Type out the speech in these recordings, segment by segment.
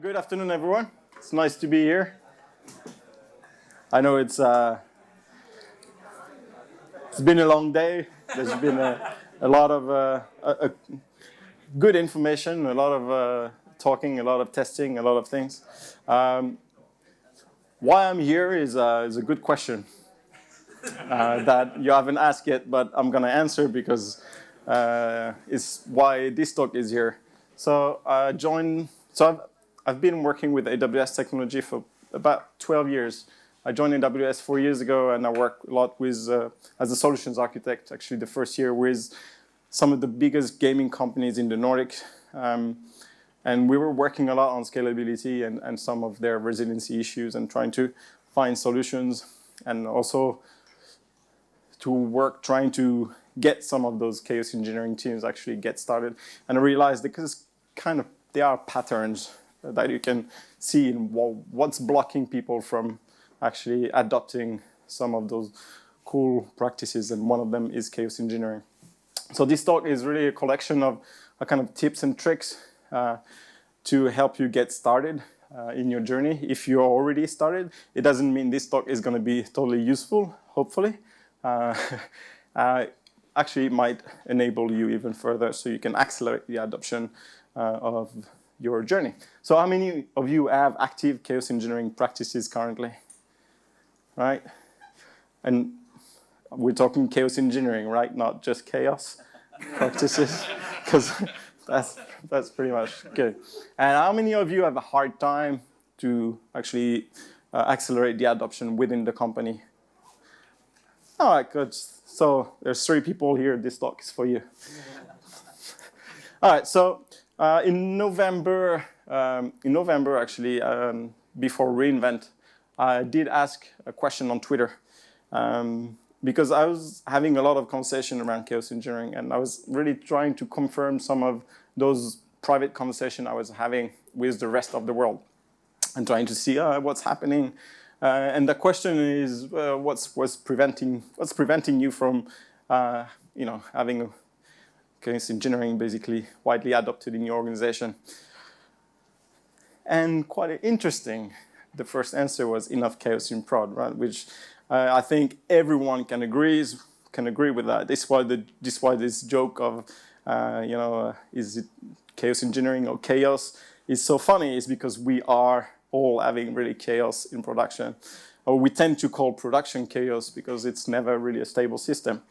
Good afternoon, everyone. It's nice to be here. I know it's been a long day. There's been a lot of good information, a lot of talking, a lot of testing, a lot of things. Why I'm here is a good question that you haven't asked yet, but I'm going to answer because it's why this talk is here. So I've been working with AWS technology for about 12 years. I joined AWS 4 years ago, and I work a lot with, as a solutions architect, actually the first year with some of the biggest gaming companies in the Nordics. And we were working a lot on scalability and some of their resiliency issues and trying to find solutions, and also to work trying to get some of those chaos engineering teams actually get started. And I realized because there are patterns that you can see in what's blocking people from actually adopting some of those cool practices, and one of them is chaos engineering. So this talk is really a collection of kind of tips and tricks to help you get started in your journey. If you're already started, it doesn't mean this talk is going to be totally useful, hopefully. Actually, it might enable you even further so you can accelerate the adoption of your journey. So how many of you have active chaos engineering practices currently? Right? And we're talking chaos engineering, right? Not just chaos practices, because that's pretty much good. And how many of you have a hard time to actually accelerate the adoption within the company? All right, good. So there's 3 people here. This talk is for you. All right, so in November, actually, before reInvent, I did ask a question on Twitter because I was having a lot of conversation around chaos engineering, and I was really trying to confirm some of those private conversations I was having with the rest of the world, and trying to see what's happening. And the question is, what's preventing you from, having chaos engineering basically widely adopted in your organization? And quite interesting, the first answer was enough chaos in prod, right? Which I think everyone can agree with that. This is why this joke of, is it chaos engineering or chaos is so funny, is because we are all having really chaos in production. Or we tend to call production chaos because it's never really a stable system.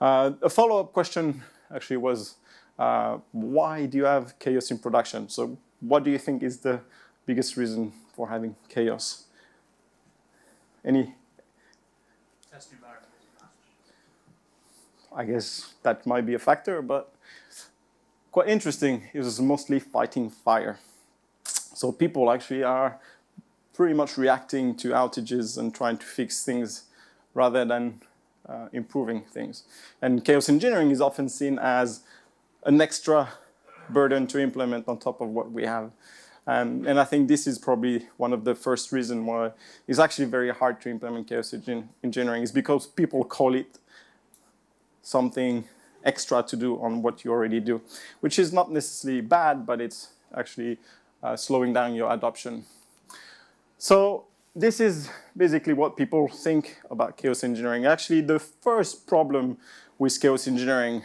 A follow-up question actually was, why do you have chaos in production? So what do you think is the biggest reason for having chaos? Any? Test environment. I guess that might be a factor, but quite interesting. It was mostly fighting fire. So people actually are pretty much reacting to outages and trying to fix things rather than improving things. And chaos engineering is often seen as an extra burden to implement on top of what we have. And I think this is probably one of the first reasons why it's actually very hard to implement chaos engineering, is because people call it something extra to do on what you already do, which is not necessarily bad, but it's actually slowing down your adoption. So this is basically what people think about chaos engineering. Actually, the first problem with chaos engineering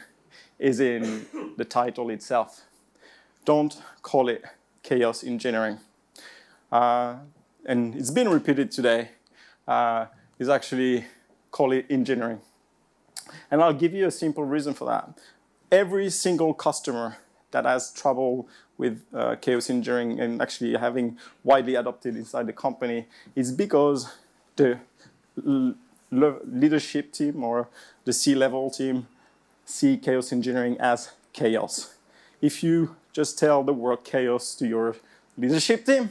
is in the title itself. Don't call it chaos engineering. And it's been repeated today. Is actually call it engineering. And I'll give you a simple reason for that. Every single customer that has trouble with chaos engineering and actually having widely adopted inside the company is because the leadership team or the C-level team see chaos engineering as chaos. If you just tell the word chaos to your leadership team,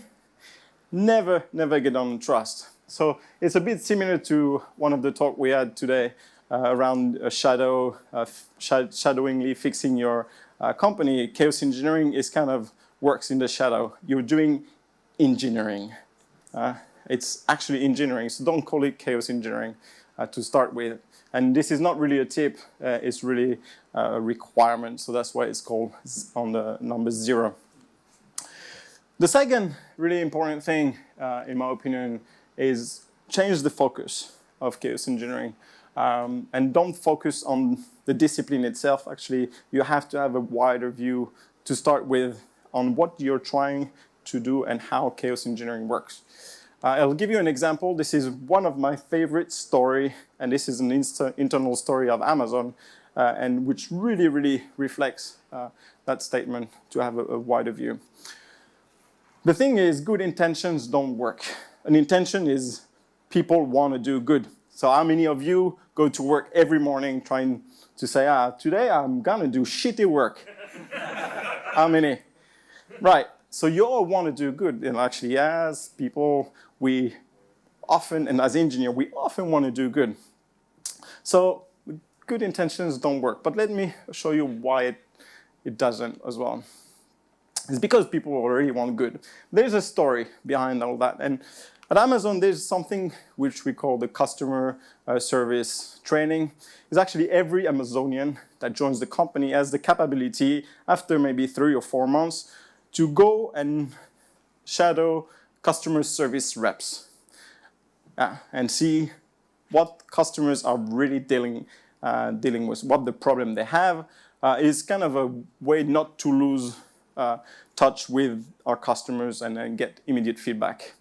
never get on trust. So it's a bit similar to one of the talk we had today around shadowingly fixing your company. Chaos engineering is kind of works in the shadow. You're doing engineering. It's actually engineering, so don't call it chaos engineering to start with. And this is not really a tip, it's really a requirement, so that's why it's called on the number 0. The second really important thing, in my opinion, is change the focus of chaos engineering. And don't focus on the discipline itself. Actually, you have to have a wider view to start with on what you're trying to do and how chaos engineering works. I'll give you an example. This is one of my favorite stories, and this is an internal story of Amazon, and which really, really reflects that statement to have a wider view. The thing is, good intentions don't work. An intention is people want to do good. So how many of you go to work every morning trying to say, today I'm going to do shitty work? How many? Right. So you all want to do good. And actually, as people, we often, and as engineers, we often want to do good. So good intentions don't work. But let me show you why it doesn't as well. It's because people already want good. There's a story behind all that. And at Amazon, there's something which we call the customer service training. It's actually every Amazonian that joins the company has the capability, after maybe 3 or 4 months, to go and shadow customer service reps and see what customers are really dealing with, what the problem they have. Is kind of a way not to lose touch with our customers and get immediate feedback.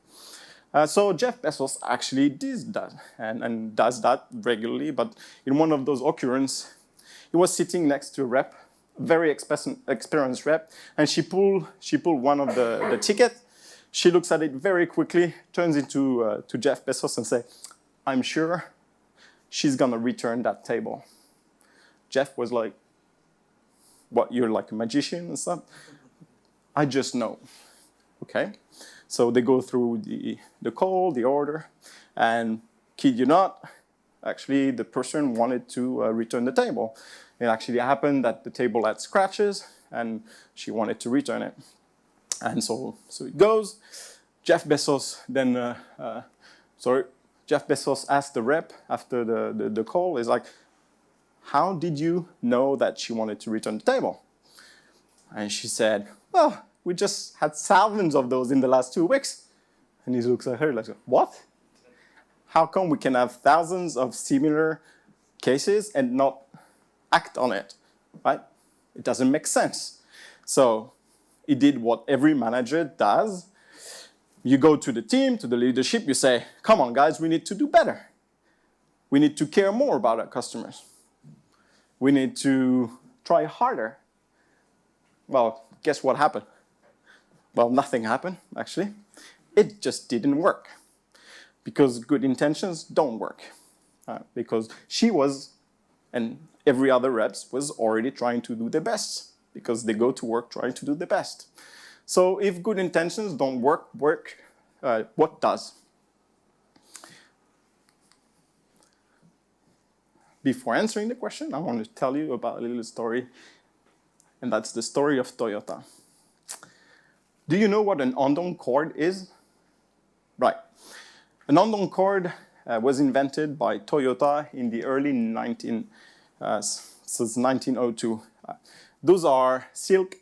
So Jeff Bezos actually did that and does that regularly, but in one of those occurrences, he was sitting next to a rep, a very experienced rep, and she pulled one of the ticket. She looks at it very quickly, turns to Jeff Bezos and says, "I'm sure she's gonna return that table." Jeff was like, "What, you're like a magician and stuff?" "I just know." Okay. So they go through the call, the order, and kid you not, actually the person wanted to return the table. It actually happened that the table had scratches, and she wanted to return it. And so it goes. Jeff Bezos then, Jeff Bezos asked the rep after the call, is like, "How did you know that she wanted to return the table?" And she said, "Well, we just had thousands of those in the last 2 weeks." And he looks at her like, "What? How come we can have thousands of similar cases and not act on it?" Right? It doesn't make sense. So he did what every manager does. You go to the team, to the leadership, you say, "Come on, guys, we need to do better. We need to care more about our customers. We need to try harder." Well, guess what happened? Well, nothing happened, actually. It just didn't work. Because good intentions don't work. Because she was, and every other reps was already trying to do their best. Because they go to work trying to do their best. So if good intentions don't work, what does? Before answering the question, I want to tell you about a little story. And that's the story of Toyota. Do you know what an underling cord is? Right. An underling cord was invented by Toyota in the early 1902. Those are silk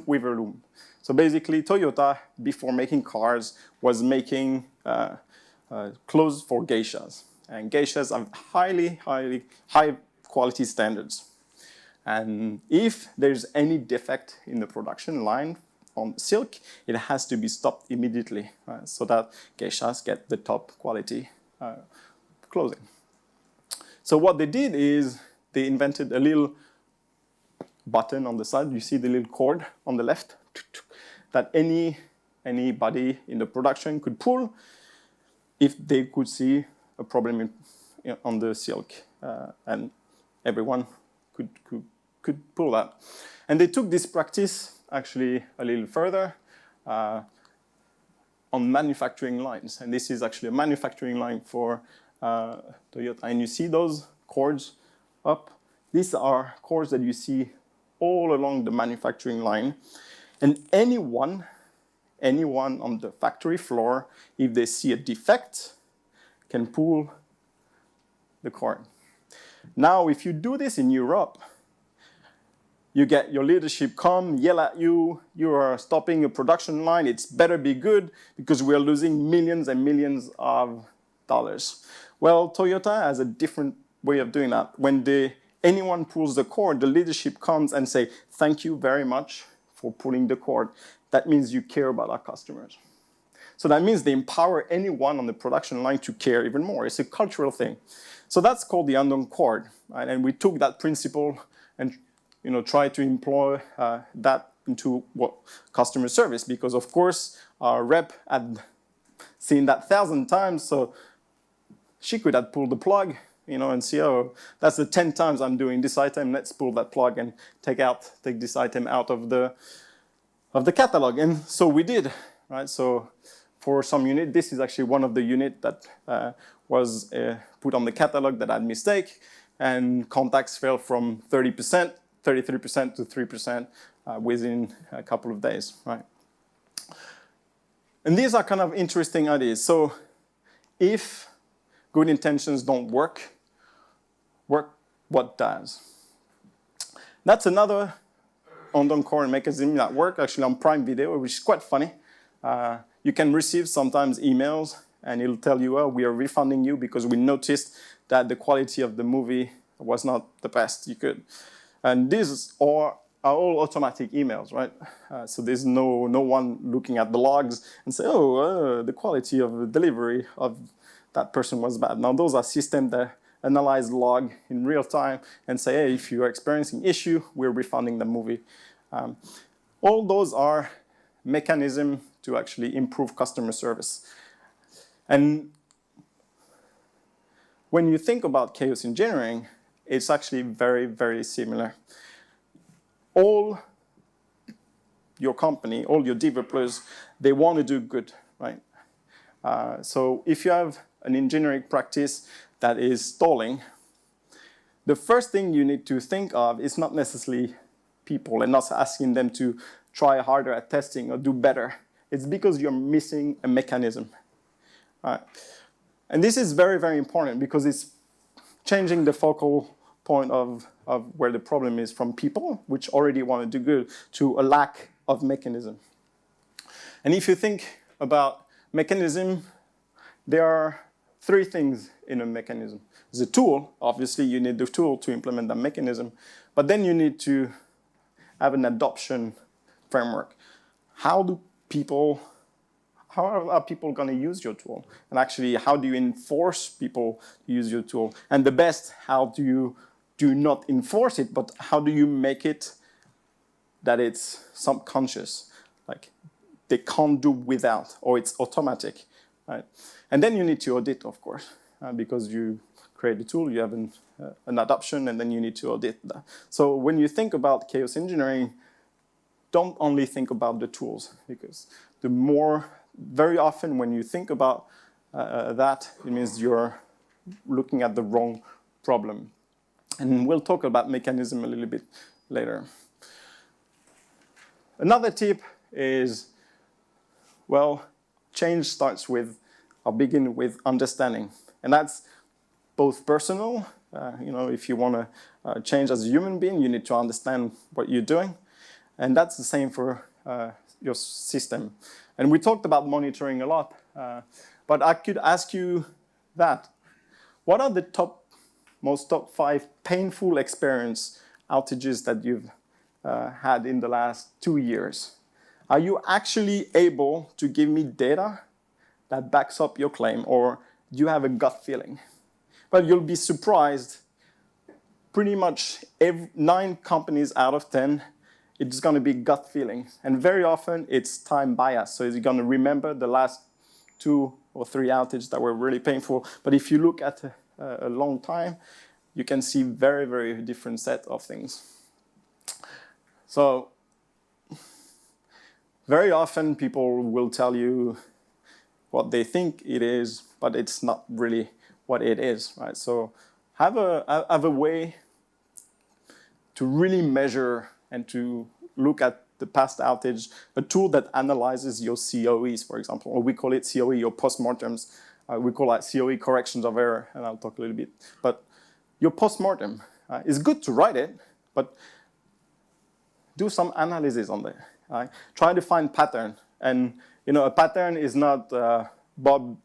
weaver loom. So basically, Toyota, before making cars, was making clothes for geishas. And geishas have high quality standards. And if there's any defect in the production line on silk, it has to be stopped immediately so that geishas get the top quality clothing. So what they did is they invented a little button on the side. You see the little cord on the left that anybody in the production could pull if they could see a problem on the silk, and everyone could pull that. And they took this practice actually a little further on manufacturing lines. And this is actually a manufacturing line for Toyota. And you see those cords up? These are cords that you see all along the manufacturing line. And anyone on the factory floor, if they see a defect, can pull the cord. Now, if you do this in Europe, You get your leadership come, yell at you, you are stopping a production line, it's better be good because we are losing millions and millions of dollars. Well, Toyota has a different way of doing that. When anyone pulls the cord, the leadership comes and say, thank you very much for pulling the cord. That means you care about our customers. So that means they empower anyone on the production line to care even more. It's a cultural thing. So that's called the underling cord. Right? And we took that principle and try to employ that into customer service, because of course our rep had seen that 1,000 times, so she could have pulled the plug, and see, oh, that's the 10 times I'm doing this item, let's pull that plug and take this item out of the catalog. And so we did, right? So for some unit, this is actually one of the units that was put on the catalog that had mistake, and contacts fell from 33% to 3% within a couple of days, right? And these are kind of interesting ideas. So if good intentions don't work, what does? That's another underling cord mechanism that works actually on Prime Video, which is quite funny. You can receive sometimes emails and it'll tell you, oh, we are refunding you because we noticed that the quality of the movie was not the best you could. And these are all automatic emails, right? So there's no one looking at the logs and say, oh, the quality of the delivery of that person was bad. Now those are systems that analyze log in real time and say, hey, if you're experiencing issue, we're refunding the movie. All those are mechanisms to actually improve customer service. And when you think about chaos engineering, it's actually very, very similar. All your company, all your developers, they want to do good, right? So if you have an engineering practice that is stalling, the first thing you need to think of is not necessarily people and not asking them to try harder at testing or do better. It's because you're missing a mechanism. And this is very, very important because it's changing the focal point of where the problem is from people, which already want to do good, to a lack of mechanism. And if you think about mechanism, there are three things in a mechanism. There's a tool. Obviously, you need the tool to implement that mechanism. But then you need to have an adoption framework. How are people going to use your tool? And actually, how do you enforce people to use your tool? And the best, how do you do not enforce it, but how do you make it that it's subconscious? Like they can't do without, or it's automatic, right? And then you need to audit, of course, because you create the tool, you have an adoption, and then you need to audit that. So when you think about chaos engineering, don't only think about the tools, because very often when you think about that, it means you're looking at the wrong problem. And we'll talk about mechanism a little bit later. Another tip is, well, change starts with, or begin with understanding. And that's both personal, if you want to change as a human being, you need to understand what you're doing. And that's the same for your system. And we talked about monitoring a lot, but I could ask you that. What are the top 5 painful outages that you've had in the last 2 years? Are you actually able to give me data that backs up your claim, or do you have a gut feeling? But you'll be surprised, pretty much 9 companies out of 10, it's going to be gut feeling. And very often, it's time bias. So you're going to remember the last 2 or 3 outages that were really painful. But if you look at a long time, you can see very, very different set of things. So very often, people will tell you what they think it is, but it's not really what it is, right? So have a way to really measure and to look at the past outage, a tool that analyzes your COEs, for example, or we call it COE or postmortems. We call that COE, corrections of error, and I'll talk a little bit. But your postmortem, it's good to write it, but do some analysis on there. Right? Try to find pattern. And a pattern is not Bob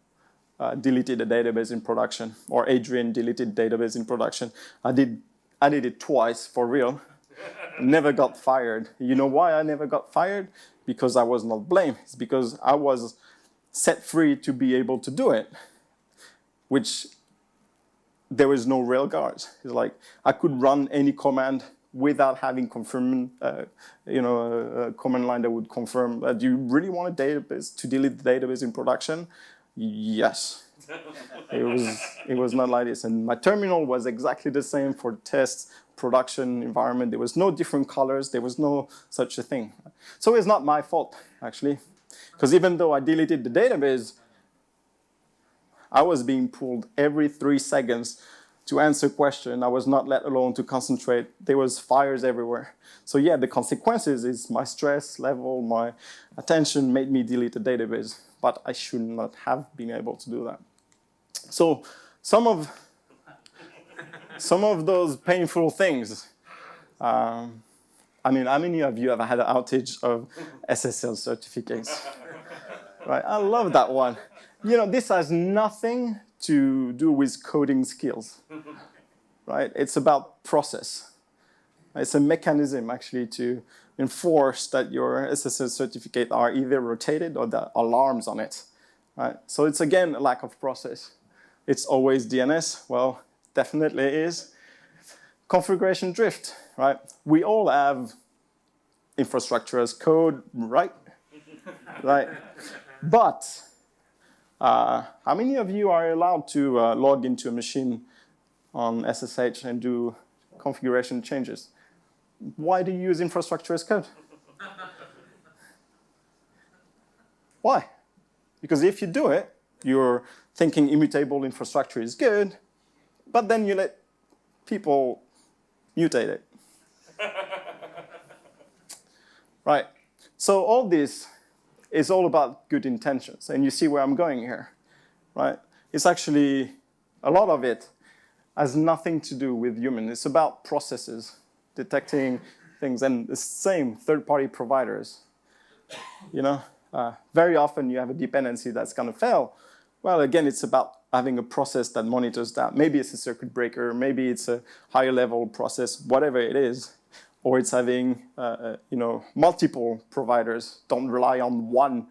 deleted a database in production or Adrian deleted database in production. I did it twice for real. Never got fired. You know why I never got fired? Because I was not blamed. It's because I was set free to be able to do it, which there was no rail guards. It's like I could run any command without having confirming, a command line that would confirm that you really want a database to delete the database in production. Yes, it was not like this. And my terminal was exactly the same for tests, production environment. There was no different colors. There was no such a thing. So it's not my fault, actually. Because even though I deleted the database, I was being pulled every 3 seconds to answer a question. I was not let alone to concentrate. There was fires everywhere. So yeah, the consequences is my stress level, my attention made me delete the database. But I should not have been able to do that. So some of those painful things. How many of you have had an outage of SSL certificates? Right, I love that one. This has nothing to do with coding skills, right? It's about process. It's a mechanism, actually, to enforce that your SSL certificate are either rotated or the alarms on it, right? So it's, again, a lack of process. It's always DNS. Well, definitely is. Configuration drift, right? We all have infrastructure as code, right? Right. But how many of you are allowed to log into a machine on SSH and do configuration changes? Why do you use infrastructure as code? Why? Because if you do it, you're thinking immutable infrastructure is good, but then you let people mutate it. Right. So all this is all about good intentions, and you see where I'm going here, right? It's actually, a lot of it has nothing to do with human. It's about processes, detecting things, and the same third-party providers. Very often you have a dependency that's going to fail. Well, again, it's about having a process that monitors that. Maybe it's a circuit breaker, maybe it's a higher level process, whatever it is. Or it's having, multiple providers. Don't rely on one.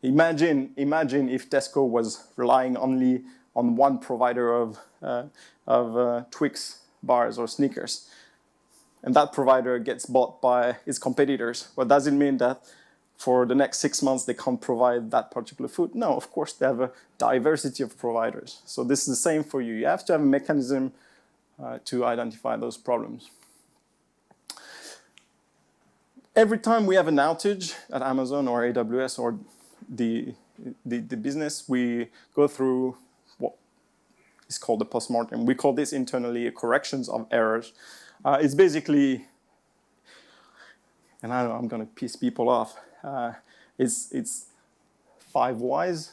Imagine if Tesco was relying only on one provider of Twix bars or Snickers, and that provider gets bought by its competitors. Well, does it mean that for the next 6 months they can't provide that particular food? No, of course they have a diversity of providers. So this is the same for you. You have to have a mechanism to identify those problems. Every time we have an outage at Amazon or AWS or the business, we go through what is called the postmortem. We call this internally corrections of errors. It's basically, and I know I'm going to piss people off, it's 5 whys,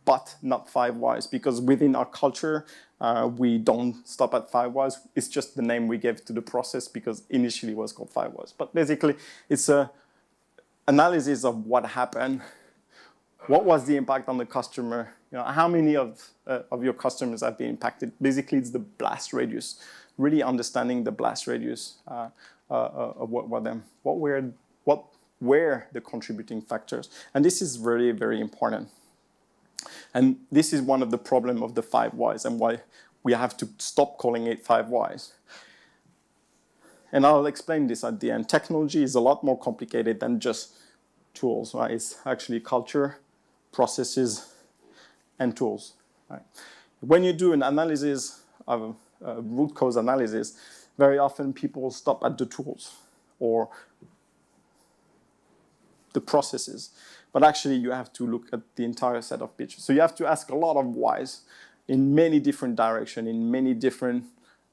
but not 5 whys, because within our culture, we don't stop at 5 whys. It's just the name we gave to the process because initially it was called 5 whys. But basically, it's an analysis of what happened. What was the impact on the customer? How many of your customers have been impacted? Basically, it's the blast radius. Really understanding the blast radius of what were the contributing factors. And this is very, very important. And this is one of the problems of the 5 whys and why we have to stop calling it 5 whys. And I'll explain this at the end. Technology is a lot more complicated than just tools, right? It's actually culture, processes, and tools. Right? When you do an analysis of root cause analysis, very often people stop at the tools or the processes. But actually, you have to look at the entire set of pictures. So you have to ask a lot of whys in many different directions, in many different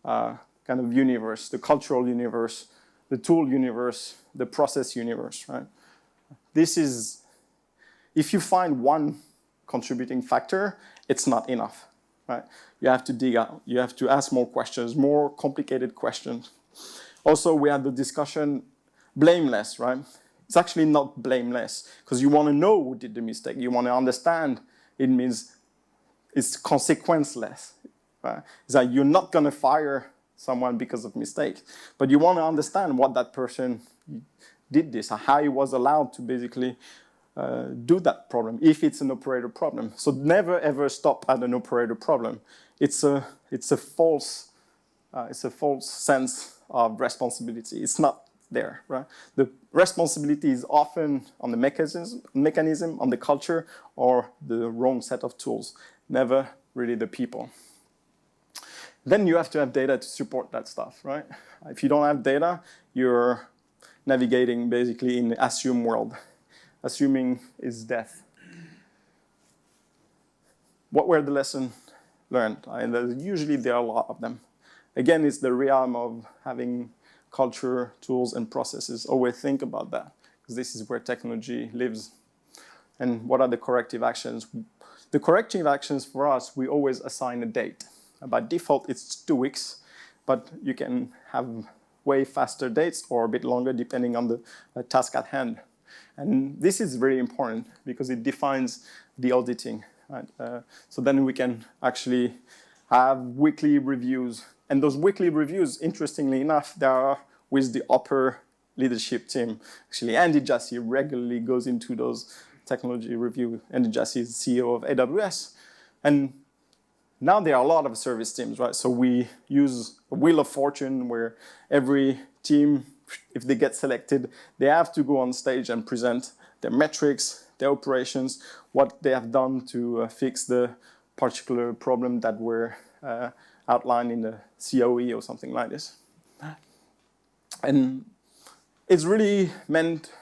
kind of universe, the cultural universe, the tool universe, the process universe, right? This is, if you find one contributing factor, it's not enough, right? You have to dig out. You have to ask more questions, more complicated questions. Also, we had the discussion, blameless, right? It's actually not blameless, because you want to know who did the mistake. You want to understand. It means it's consequenceless. Right? It's like you're not going to fire someone because of mistake, but you want to understand what that person did this, how he was allowed to basically do that problem, if it's an operator problem. So never ever stop at an operator problem. It's a false sense of responsibility. It's not there, right? The responsibility is often on the mechanism, on the culture, or the wrong set of tools. Never really the people. Then you have to have data to support that stuff, right? If you don't have data, you're navigating basically in the assume world. Assuming is death. What were the lessons learned? And usually there are a lot of them. Again, it's the realm of having culture, tools, and processes. Always think about that, because this is where technology lives. And what are the corrective actions? The corrective actions for us, we always assign a date. By default, it's 2 weeks, but you can have way faster dates or a bit longer depending on the task at hand. And this is very important because it defines the auditing. Right? So then we can actually have weekly reviews. And those weekly reviews, interestingly enough, they are with the upper leadership team. Actually, Andy Jassy regularly goes into those technology reviews. Andy Jassy is CEO of AWS. And now there are a lot of service teams, right? So we use a Wheel of Fortune where every team, if they get selected, they have to go on stage and present their metrics, their operations, what they have done to fix the particular problem that were outlined in the COE or something like this. And it's really meant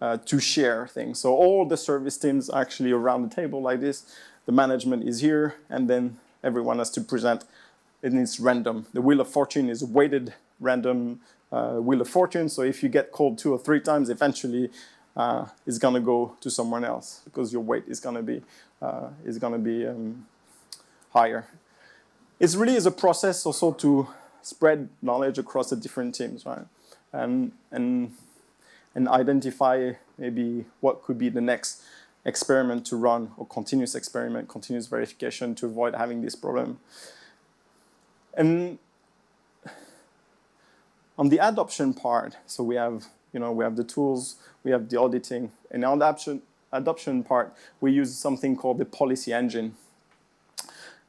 to share things. So all the service teams are actually around the table like this. The management is here, and then everyone has to present, and it's random. The Wheel of Fortune is a weighted random Wheel of Fortune, so if you get called 2 or 3 times, eventually it's going to go to someone else because your weight is going to be higher. It really is a process also to spread knowledge across the different teams, right? And identify maybe what could be the next experiment to run, or continuous experiment, continuous verification to avoid having this problem. And on the adoption part, so we have the tools, we have the auditing, and on the adoption part, we use something called the policy engine.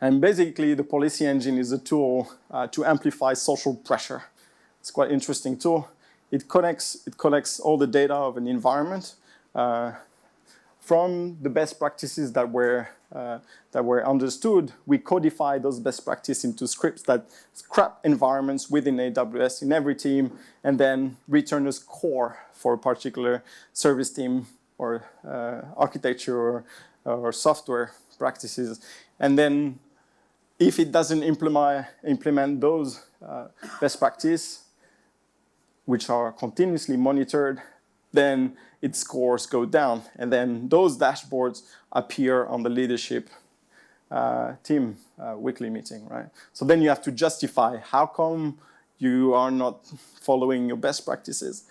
And basically, the policy engine is a tool to amplify social pressure. It's quite an interesting tool. It collects all the data of an environment from the best practices that were understood. We codify those best practices into scripts that scrap environments within AWS in every team, and then return a score for a particular service team or architecture or software practices. And then if it doesn't implement those best practices, which are continuously monitored, then its scores go down. And then those dashboards appear on the leadership team weekly meeting, right? So then you have to justify how come you are not following your best practices.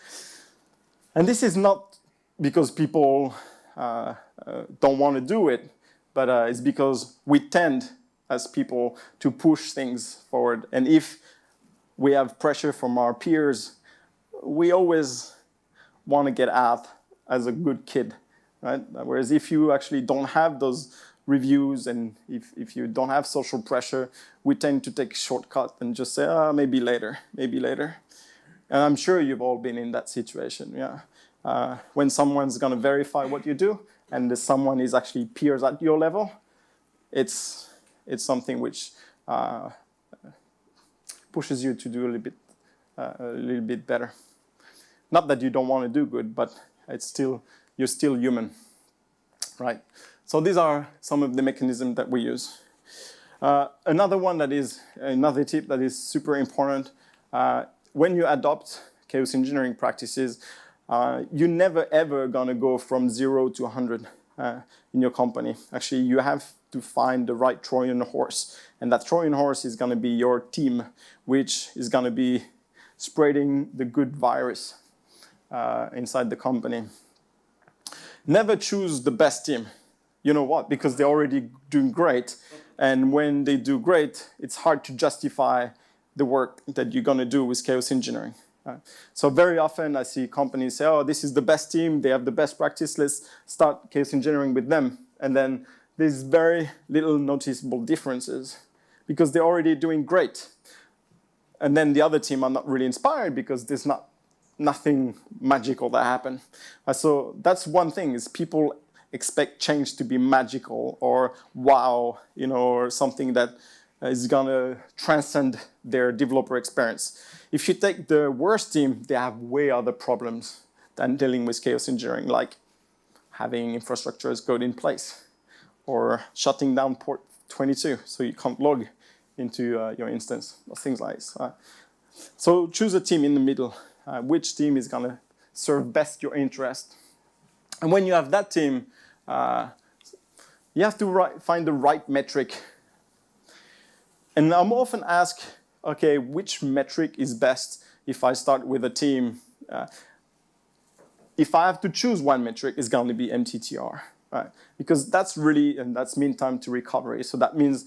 And this is not because people don't want to do it, but it's because we tend as people to push things forward. And if we have pressure from our peers, we always want to get out as a good kid, right? Whereas if you actually don't have those reviews and if you don't have social pressure, we tend to take a shortcut and just say, maybe later, maybe later. And I'm sure you've all been in that situation, yeah. When someone's going to verify what you do and someone is actually peers at your level, it's something which pushes you to do a little bit better. Not that you don't want to do good, but you're still human, right? So these are some of the mechanisms that we use. Another tip that is super important, when you adopt chaos engineering practices, you're never ever gonna go from 0 to 100 in your company. Actually, you have to find the right Trojan horse, and that Trojan horse is gonna be your team, which is gonna be spreading the good virus inside the company. Never choose the best team. You know what? Because they're already doing great. And when they do great, it's hard to justify the work that you're going to do with chaos engineering. So very often I see companies say, oh, this is the best team. They have the best practice. Let's start chaos engineering with them. And then there's very little noticeable differences because they're already doing great. And then the other team are not really inspired because there's nothing magical that happened. So that's one thing is people expect change to be magical or wow, or something that is gonna transcend their developer experience. If you take the worst team, they have way other problems than dealing with chaos engineering, like having infrastructure as code in place or shutting down port 22 so you can't log into your instance or things like this. So choose a team in the middle. Which team is gonna serve best your interest? And when you have that team, you have to find the right metric. And I'm often asked, okay, which metric is best if I start with a team? If I have to choose one metric, it's going to be MTTR, right? Because that's that's mean time to recovery. So that means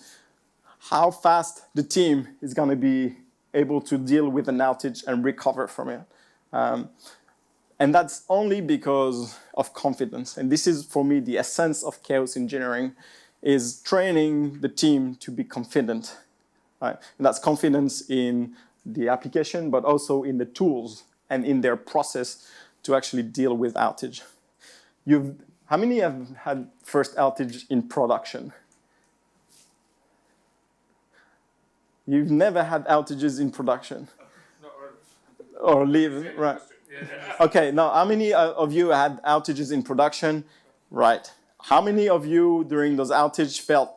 how fast the team is going to be able to deal with an outage and recover from it. And that's only because of confidence. And this is, for me, the essence of chaos engineering, is training the team to be confident. Right? And that's confidence in the application, but also in the tools and in their process to actually deal with outage. How many have had first outage in production? You've never had outages in production? Or live, right? Okay, now how many of you had outages in production? Right. How many of you during those outages felt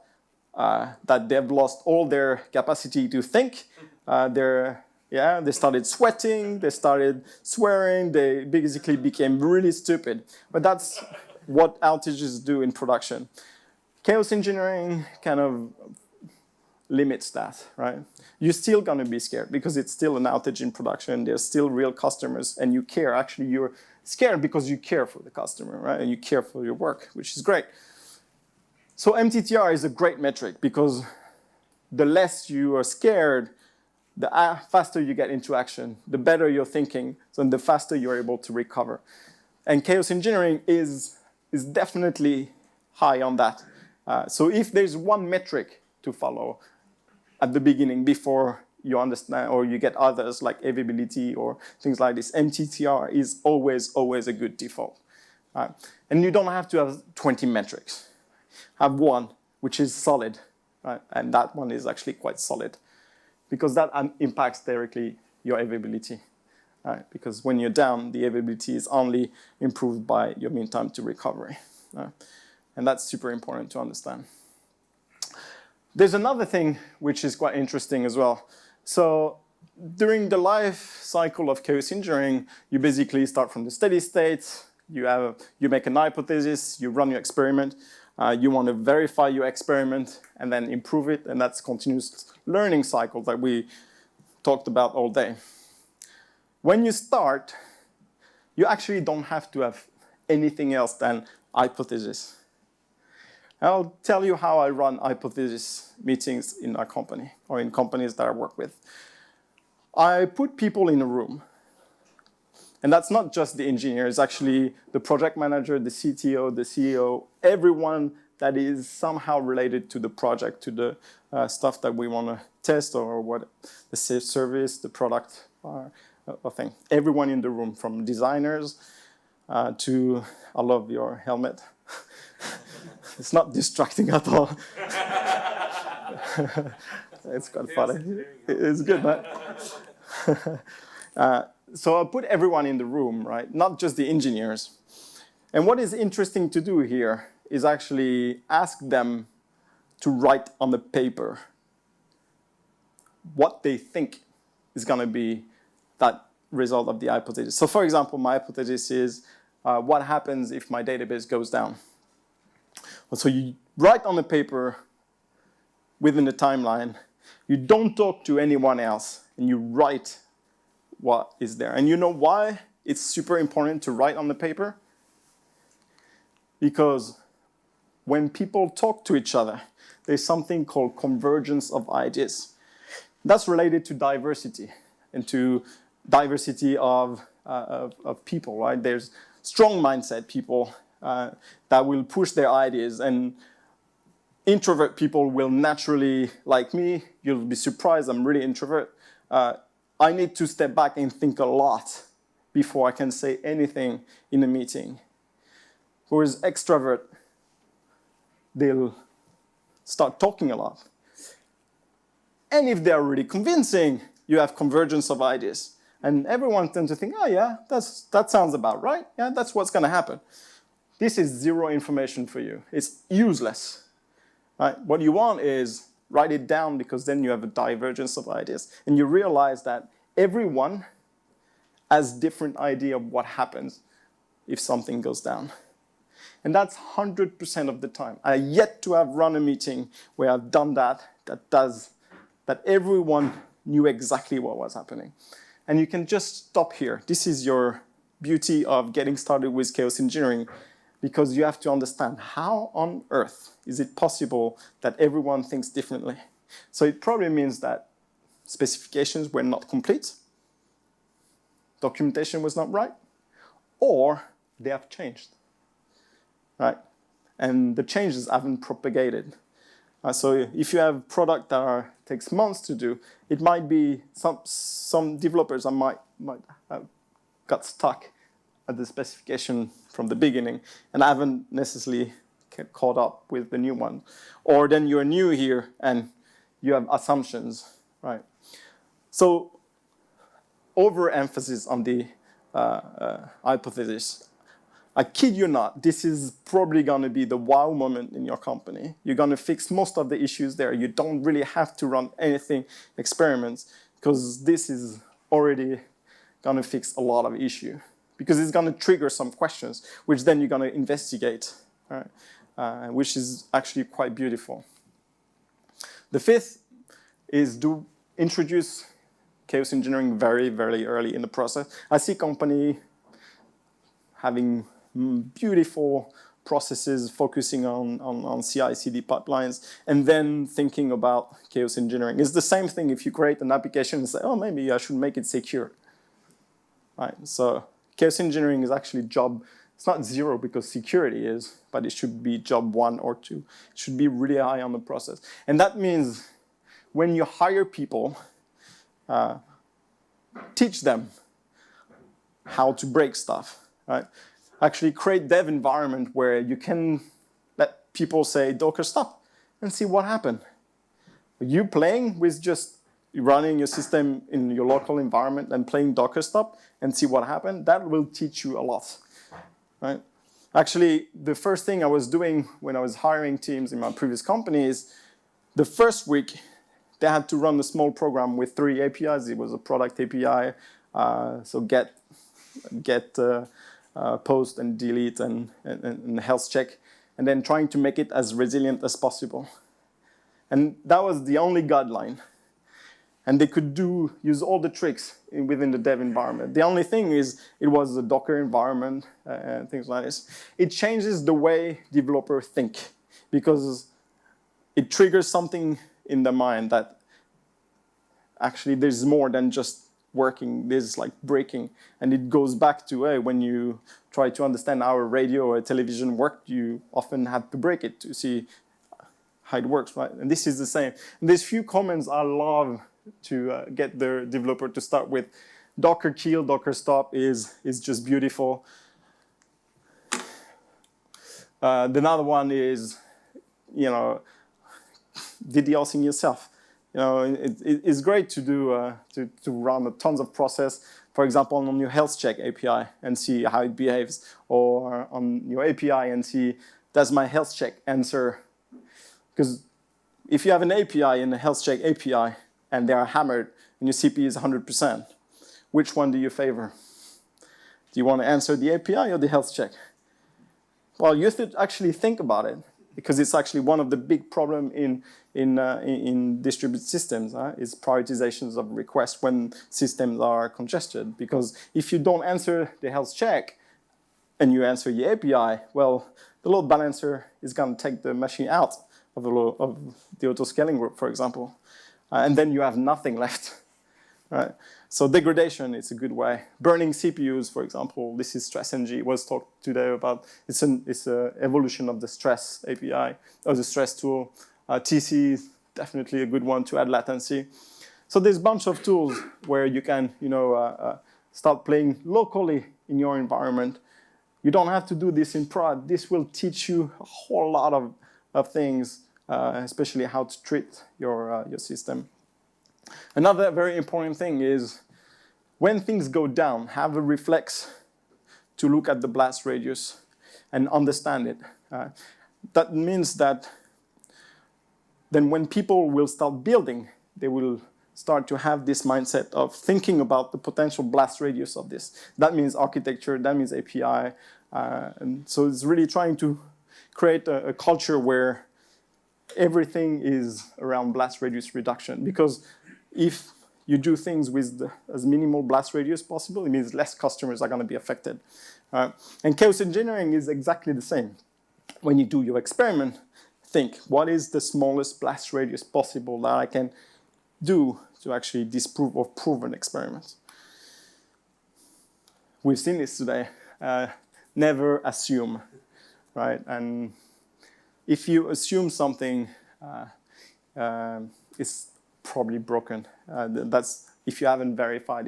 that they've lost all their capacity to think? They started sweating, they started swearing, they basically became really stupid. But that's what outages do in production. Chaos engineering kind of limits that, right? You're still going to be scared because it's still an outage in production. There's still real customers and you care. Actually, you're scared because you care for the customer, right? And you care for your work, which is great. So MTTR is a great metric because the less you are scared, the faster you get into action, the better you're thinking, so the faster you're able to recover. And chaos engineering is definitely high on that. So if there's one metric to follow at the beginning before you understand or you get others like availability or things like this, MTTR is always a good default. And you don't have to have 20 metrics. Have one, which is solid, right? And that one is actually quite solid because that impacts directly your availability. Right? Because when you're down, the availability is only improved by your mean time to recovery. And that's super important to understand. There's another thing which is quite interesting as well. So during the life cycle of chaos engineering, you basically start from the steady state, you make an hypothesis, you run your experiment, you want to verify your experiment and then improve it, and that's continuous learning cycle that we talked about all day. When you start, you actually don't have to have anything else than hypothesis. I'll tell you how I run hypothesis meetings in our company or in companies that I work with. I put people in a room. And that's not just the engineer, it's actually the project manager, the CTO, the CEO, everyone that is somehow related to the project, to the stuff that we want to test or what the service, the product, or thing. Everyone in the room, from designers to, I love your helmet. It's not distracting at all. It's quite funny. It's good, man. So I'll put everyone in the room, right? Not just the engineers. And what is interesting to do here is actually ask them to write on the paper what they think is going to be that result of the hypothesis. So for example, my hypothesis is what happens if my database goes down? So you write on the paper within the timeline, you don't talk to anyone else, and you write what is there. And you know why it's super important to write on the paper? Because when people talk to each other, there's something called convergence of ideas. That's related to diversity and to diversity of people, right? There's strong mindset people that will push their ideas, and introvert people will naturally, like me, you'll be surprised, I'm really introvert. I need to step back and think a lot before I can say anything in a meeting. Whereas extrovert, they'll start talking a lot. And if they're really convincing, you have convergence of ideas. And everyone tends to think, oh yeah, that sounds about right. Yeah, that's what's going to happen. This is zero information for you. It's useless. Right? What you want is write it down, because then you have a divergence of ideas. And you realize that everyone has different idea of what happens if something goes down. And that's 100% of the time. I yet to have run a meeting where I've done that everyone knew exactly what was happening. And you can just stop here. This is your beauty of getting started with chaos engineering, because you have to understand how on earth is it possible that everyone thinks differently. So it probably means that specifications were not complete, documentation was not right, or they have changed. Right? And the changes haven't propagated. So if you have product that takes months to do, it might be some developers might have got stuck at the specification from the beginning and haven't necessarily caught up with the new one. Or then you're new here and you have assumptions, right? So overemphasis on the hypothesis. I kid you not, this is probably going to be the wow moment in your company. You're going to fix most of the issues there. You don't really have to run anything, experiments, because this is already going to fix a lot of issue. Because it's going to trigger some questions, which then you're going to investigate, right? Which is actually quite beautiful. The fifth is to introduce chaos engineering very, very early in the process. I see company having beautiful processes focusing on CI/CD pipelines, and then thinking about chaos engineering. It's the same thing if you create an application and say, oh, maybe I should make it secure. Right? So chaos engineering is actually job, it's not zero because security is, but it should be job 1 or 2. It should be really high on the process. And that means when you hire people, teach them how to break stuff, right? Actually create dev environment where you can let people say Docker stop and see what happened. You playing with just running your system in your local environment and playing Docker stop and see what happened, that will teach you a lot, right? Actually, the first thing I was doing when I was hiring teams in my previous company is the first week they had to run a small program with 3 APIs. It was a product API, so get post and delete and health check, and then trying to make it as resilient as possible. And that was the only guideline. And they could use all the tricks within the dev environment. The only thing is it was a Docker environment and things like this. It changes the way developers think, because it triggers something in their mind that actually there's more than just working, there's like breaking. And it goes back to, hey, when you try to understand how a radio or a television work, you often have to break it to see how it works, right? And this is the same. And there's few comments I love to get the developer to start with. Docker kill, Docker stop is just beautiful. Another one is, DDoSing yourself. It's great to do to run tons of process, for example, on your health check API and see how it behaves, or on your API and see, does my health check answer? Because if you have an API and a health check API and they are hammered and your CPU is 100%, which one do you favor? Do you want to answer the API or the health check? Well, you should actually think about it. because it's actually one of the big problems in distributed systems, is prioritizations of requests when systems are congested. Because if you don't answer the health check and you answer your API, well, the load balancer is going to take the machine out of the auto-scaling group, for example. And then you have nothing left. Right? So degradation is a good way. Burning CPUs, for example, this is StressNG, was talked today about. It's an evolution of the stress API, or the stress tool. TC is definitely a good one to add latency. So there's a bunch of tools where you can start playing locally in your environment. You don't have to do this in prod. This will teach you a whole lot of things, especially how to treat your system. Another very important thing is when things go down, have a reflex to look at the blast radius and understand it. That means that then when people will start building, they will start to have this mindset of thinking about the potential blast radius of this. That means architecture, that means API. And so it's really trying to create a culture where everything is around blast radius reduction, because if you do things with as minimal blast radius possible, it means less customers are going to be affected. And chaos engineering is exactly the same. When you do your experiment, think, what is the smallest blast radius possible that I can do to actually disprove or prove an experiment? We've seen this today. Never assume, right? And if you assume something, it's probably broken. That's if you haven't verified,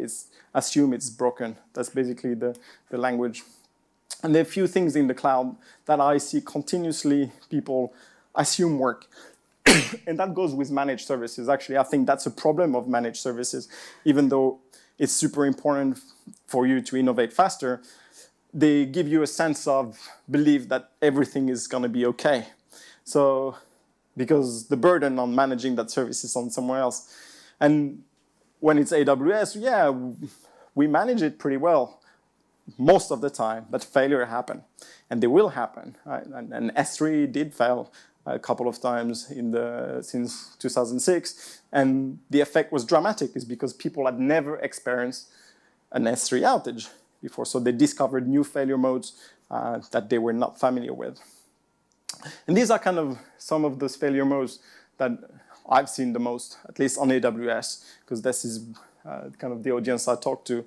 assume it's broken. That's basically the language. And there are a few things in the cloud that I see continuously people assume work. And that goes with managed services. Actually, I think that's a problem of managed services. Even though it's super important for you to innovate faster, they give you a sense of belief that everything is going to be okay. So, because the burden on managing that service is on somewhere else. And when it's AWS, yeah, we manage it pretty well most of the time, but failure happen. And they will happen. Right? And S3 did fail a couple of times since 2006. And the effect was dramatic, is because people had never experienced an S3 outage before. So they discovered new failure modes that they were not familiar with. And these are kind of some of those failure modes that I've seen the most, at least on AWS, because this is kind of the audience I talk to.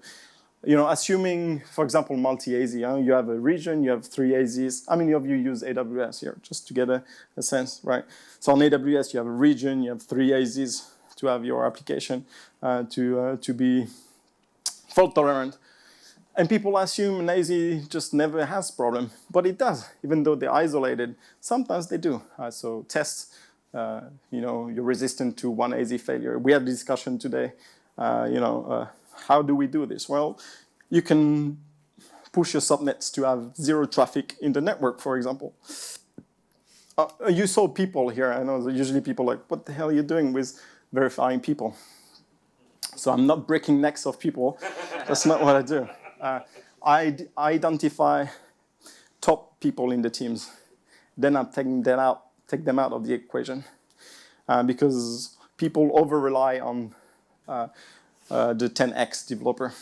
Assuming, for example, multi-AZ, you have a region, you have 3 AZs. How many of you use AWS here, just to get a sense, right? So on AWS, you have a region, you have 3 AZs to have your application to be fault tolerant. And people assume an AZ just never has problem, but it does, even though they're isolated. Sometimes they do. So tests, you're resistant to one AZ failure. We had a discussion today, how do we do this? Well, you can push your subnets to have 0 traffic in the network, for example. You saw people here. I know usually people are like, what the hell are you doing with verifying people? So I'm not breaking necks of people. That's not what I do. I identify top people in the teams. Then I'm take them out of the equation. Because people over-rely on the 10x developer,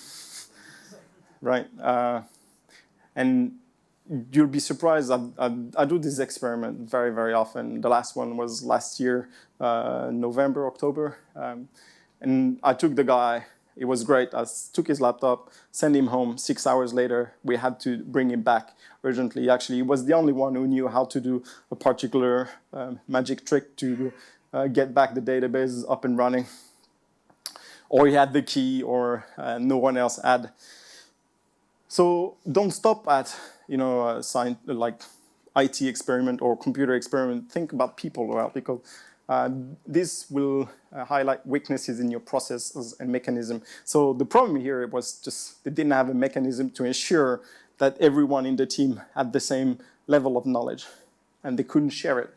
right? And you'll be surprised, I do this experiment very, very often. The last one was last year, November, October. And I took the guy. It was great. I took his laptop, sent him home. 6 hours later, we had to bring him back urgently. Actually, he was the only one who knew how to do a particular magic trick to get back the database up and running. Or he had the key, or no one else had. So don't stop at like IT experiment or computer experiment. Think about people well, because this will highlight weaknesses in your processes and mechanism. So the problem here was just they didn't have a mechanism to ensure that everyone in the team had the same level of knowledge, and they couldn't share it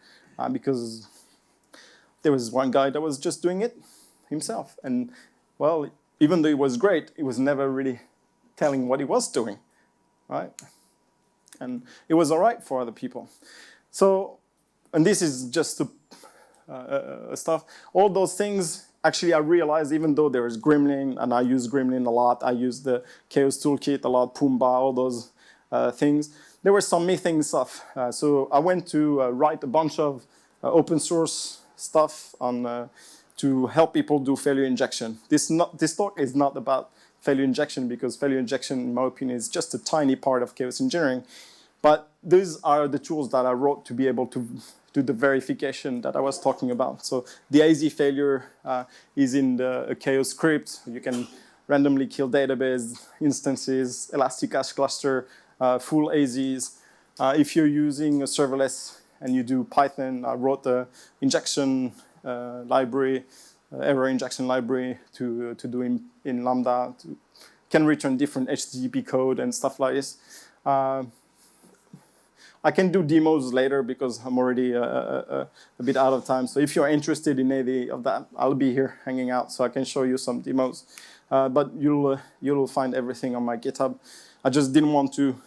because there was one guy that was just doing it himself. And well, even though it was great, it was never really telling what he was doing, right? And it was all right for other people. So and this is just stuff. All those things, actually, I realized even though there is Gremlin, and I use Gremlin a lot, I use the Chaos Toolkit a lot, Pumbaa, all those things, there was some missing stuff. So I went to write a bunch of open source stuff on to help people do failure injection. This talk is not about failure injection, because failure injection, in my opinion, is just a tiny part of chaos engineering. But these are the tools that I wrote to be able to do the verification that I was talking about. So the AZ failure is in the chaos script. You can randomly kill database instances, elastic hash cluster, full AZs. If you're using a serverless and you do Python, I wrote the injection library, error injection library to do in Lambda. Can return different HTTP code and stuff like this. I can do demos later because I'm already a bit out of time. So if you're interested in any of that, I'll be here hanging out so I can show you some demos. But you'll find everything on my GitHub. I just didn't want to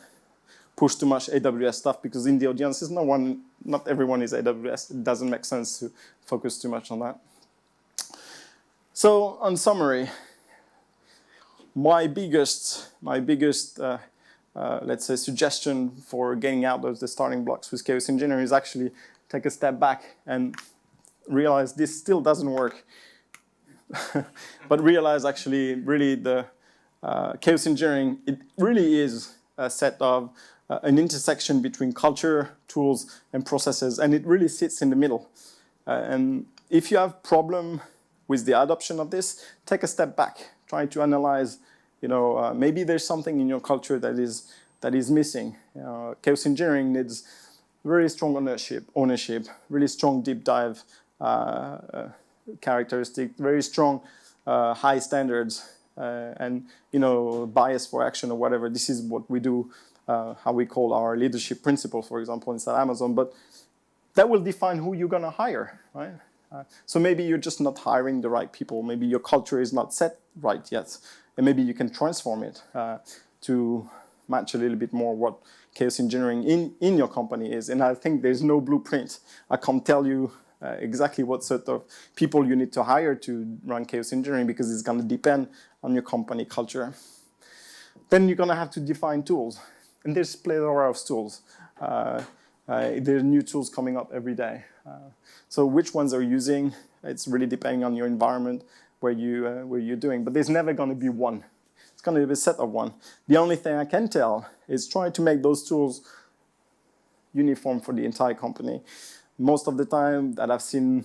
push too much AWS stuff because in the audience, not everyone is AWS. It doesn't make sense to focus too much on that. So, on summary, my biggest let's say, suggestion for getting out of the starting blocks with chaos engineering is actually take a step back and realize this still doesn't work. But realize actually, really, the chaos engineering, it really is a set of an intersection between culture, tools, and processes, and it really sits in the middle. And if you have problem with the adoption of this, take a step back, try to analyze, maybe there's something in your culture that is missing. Chaos engineering needs very strong ownership, really strong deep dive characteristic, very strong high standards, and bias for action or whatever. This is what we do, how we call our leadership principle, for example, inside Amazon. But that will define who you're going to hire, right? So maybe you're just not hiring the right people. Maybe your culture is not set right yet. And maybe you can transform it to match a little bit more what chaos engineering in your company is. And I think there's no blueprint. I can't tell you exactly what sort of people you need to hire to run chaos engineering because it's going to depend on your company culture. Then you're going to have to define tools. And there's a plethora of tools. There are new tools coming up every day. So which ones are you using? It's really depending on your environment, where you're doing. But there's never going to be one. It's going to be a set of one. The only thing I can tell is try to make those tools uniform for the entire company. Most of the time that I've seen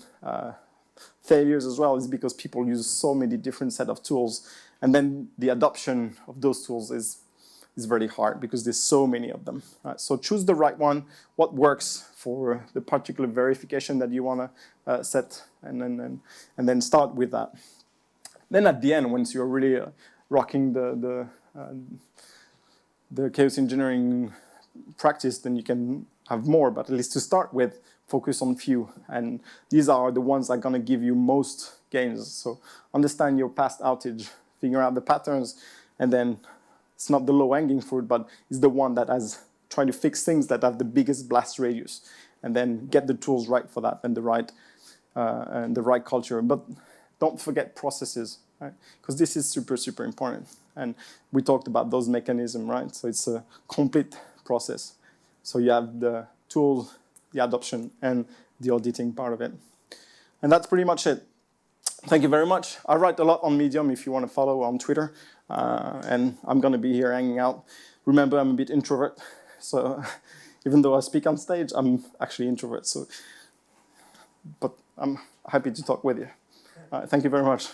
failures as well is because people use so many different set of tools, and then the adoption of those tools is very hard because there's so many of them. Right? So choose the right one, what works for the particular verification that you want to set, and then start with that. Then at the end, once you're really rocking the chaos engineering practice, then you can have more. But at least to start with, focus on few. And these are the ones that are going to give you most gains. So understand your past outage, figure out the patterns, and then it's not the low-hanging fruit, but it's the one that has tried to fix things that have the biggest blast radius, and then get the tools right for that and the right culture. But don't forget processes, right? Because this is super, super important. And we talked about those mechanisms, right? So it's a complete process. So you have the tools, the adoption, and the auditing part of it. And that's pretty much it. Thank you very much. I write a lot on Medium if you want to follow on Twitter. And I'm going to be here hanging out. Remember, I'm a bit introvert. So even though I speak on stage, I'm actually introvert. But I'm happy to talk with you. Thank you very much.